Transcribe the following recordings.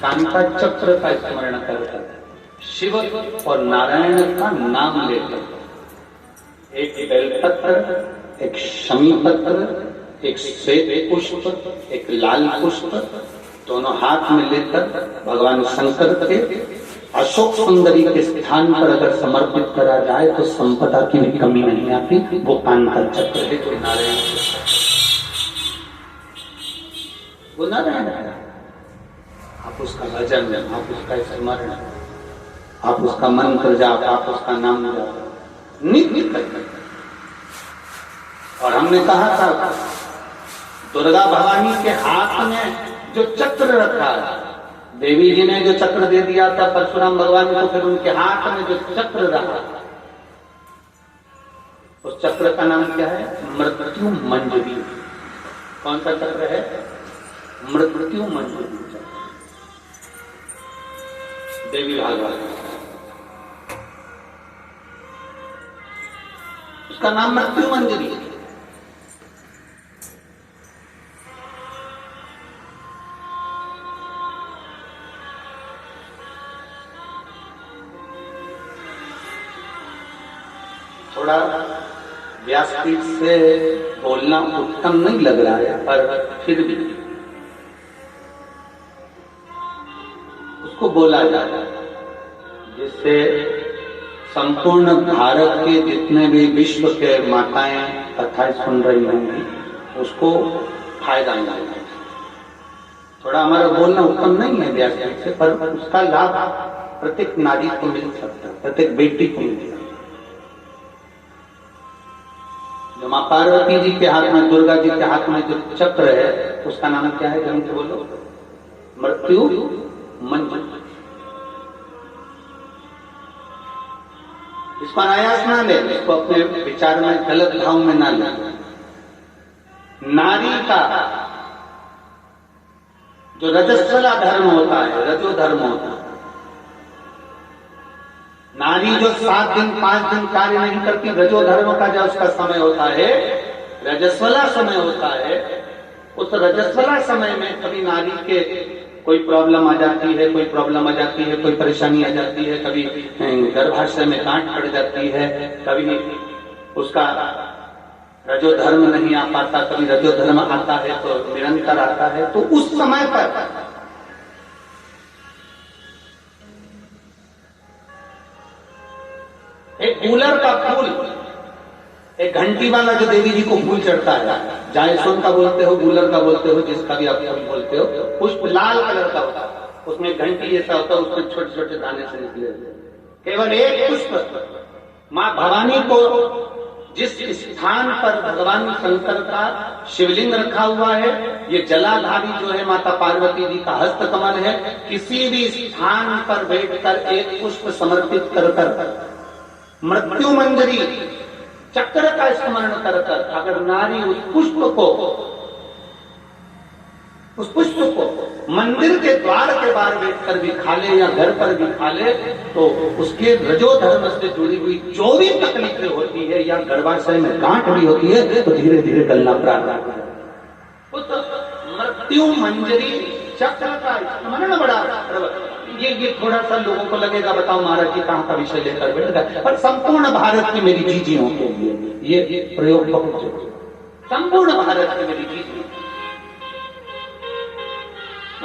शांता चक्र का स्मरण करकर, शिव और नारायण का नाम लेकर, एक बेलपत्र, एक शमी पत्र, एक श्वेत पुष्प, एक लाल पुष्प दोनों हाथ में लेकर भगवान शंकर के अशोक सुंदरी के स्थान पर अगर समर्पित करा जाए तो संपदा की भी कमी नहीं आती। वो कांता चक्र है जो नारायण, वो नारायण है। आप उसका भजन, आप उसका स्मरण, आप उसका मंत्र जाप, आप उसका नाम जाप नित्य करते। और हमने कहा था दुर्गा भवानी के हाथ में जो चक्र रखा है, देवी जी ने जो चक्र दे दिया था परशुराम भगवान को, फिर उनके हाथ में जो चक्र रहा, उस चक्र का नाम क्या है? मृत्यु मंजरी। कौन सा चक्र है? मृत्यु मंजरी चक्र, देवी भागवत, उसका नाम मृत्यु मंजरी है। थोड़ा व्यासपीठ से बोलना उत्तम नहीं लग रहा है, पर फिर भी उसको बोला जाए जिससे संपूर्ण भारत के जितने भी विश्व के माताएं कथाएं सुन रही होंगी उसको फायदा मिलेगा। थोड़ा हमारा बोलना उत्तम नहीं है व्यासपीठ से, पर उसका लाभ प्रत्येक नारी को मिल सकता है, प्रत्येक बेटी को मिल सकता है। जो माँ पार्वती जी के हाथ में, दुर्गा जी के हाथ में जो चक्र है उसका नाम क्या है? जब बोलो, मृत्यु मंजरी। इसको अनायास ना ले, इसको अपने विचार में गलत भाव में ना ले। नारी का जो रजस्वला धर्म होता है, रजो धर्म होता है, नारी जो 7 दिन 5 दिन कार्य नहीं करती, रजो धर्म का जो उसका समय होता है, रजस्वला समय होता है, उस रजस्वला समय में कभी नारी के कोई प्रॉब्लम आ जाती है, कोई प्रॉब्लम आ जाती है, कोई परेशानी आ जाती है, कभी गर्भाशय में गांठ पड़ जाती है, कभी उसका रजो धर्म नहीं आ पाता, कभी रजो धर्म आता है तो निरंतर आता है। तो उस समय पर एक कूलर का फूल, एक घंटी वाला जो देवी जी को फूल चढ़ता है, जायसोन का बोलते हो, गूलर का बोलते हो, जिसका भी आप बोलते हो, पुष्प लाल कलर का होता है, उसमें घंटी जैसा होता है, उसमें छोटे छोटे दाने से निकले। केवल एक पुष्प माँ भवानी को, जिस स्थान पर भगवान शंकर का शिवलिंग रखा हुआ है, ये जलाधारी जो है माता पार्वती जी का हस्त कमल है, किसी भी स्थान पर बैठकर एक पुष्प समर्पित कर मृत्यु मंजरी चक्र का स्मरण कर अगर नारी उस पुष्प को मंदिर के द्वार के बाहर बैठकर भी खा ले या घर पर भी खा ले, तो उसके रजो धर्म से जुड़ी हुई जो भी तकलीफें होती है या गर्भाशय में गांठ भी होती है तो धीरे धीरे गलना प्रारंभ होता है। उस मृत्यु मंजरी चक्र का स्मरण बड़ा, ये थोड़ा सा लोगों को लगेगा बताओ महाराज जी कहाँ का विषय लेकर बैठ गए, पर संपूर्ण भारत की मेरी जीजियों के लिए ये प्रयोग बहुत जरूरी, संपूर्ण भारत की मेरी जीजियों।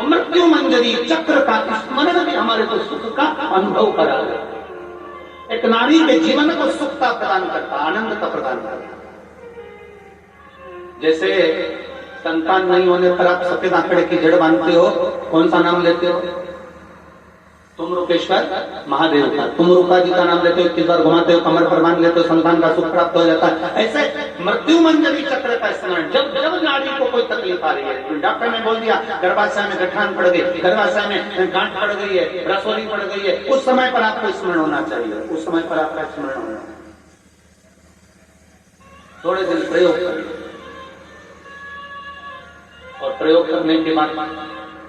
मृत्यु मंजरी चक्र का स्मरण भी हमारे को सुख का अनुभव करा है, एक नारी के जीवन को सुखता प्रदान करता, आनंद का प्रदान करता। जैसे संतान नहीं होने पर आप सफेद आंकड़े की जड़ बांधते हो, कौन सा नाम लेते हो? तुम रूपेश्वर महादेव का, तुम रूपा जी का नाम लेते हो, 21 बार घुमाते हो, कमर पर बांध लेते हो, संतान का सुख प्राप्त हो जाता है। ऐसे मृत्यु मंजरी चक्र का स्मरण, जब जब नारी को कोई तकलीफ आ रही है, डॉक्टर ने बोल दिया गर्भाशय में गठान पड़ गई, गर्भाशय में गांठ पड़ गई है, रसोली पड़ गई है, उस समय पर आपको स्मरण होना चाहिए, उस समय पर आपका स्मरण होना। थोड़े दिन प्रयोग करिए और प्रयोग करने के बाद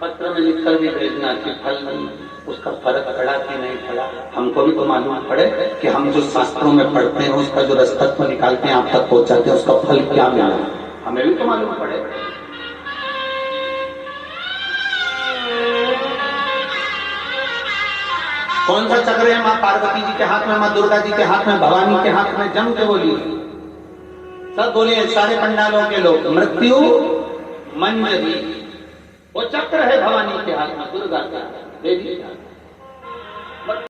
पत्र में लिखकर भी भेजना कि फल उसका फर्क पड़ा कि नहीं पड़ा। हमको भी तो मालूम पड़े कि हम जो शास्त्रों में पढ़ते हैं उसका जो रसतत्व निकालते हैं, आप तक पहुंचाते हैं, उसका फल क्या मिला, हमें भी तो मालूम पड़े। कौन सा चक्र है? माँ पार्वती जी के हाथ में, माँ दुर्गा जी के हाथ में, भवानी के हाथ में। जम के बोलिए, सब बोलिए, सारे पंडालों के लोग। मृत्यु मंजरी, वो चक्र है भवानी के हाथ में, दुर्गा के हाथ में, देवी के हाथ में।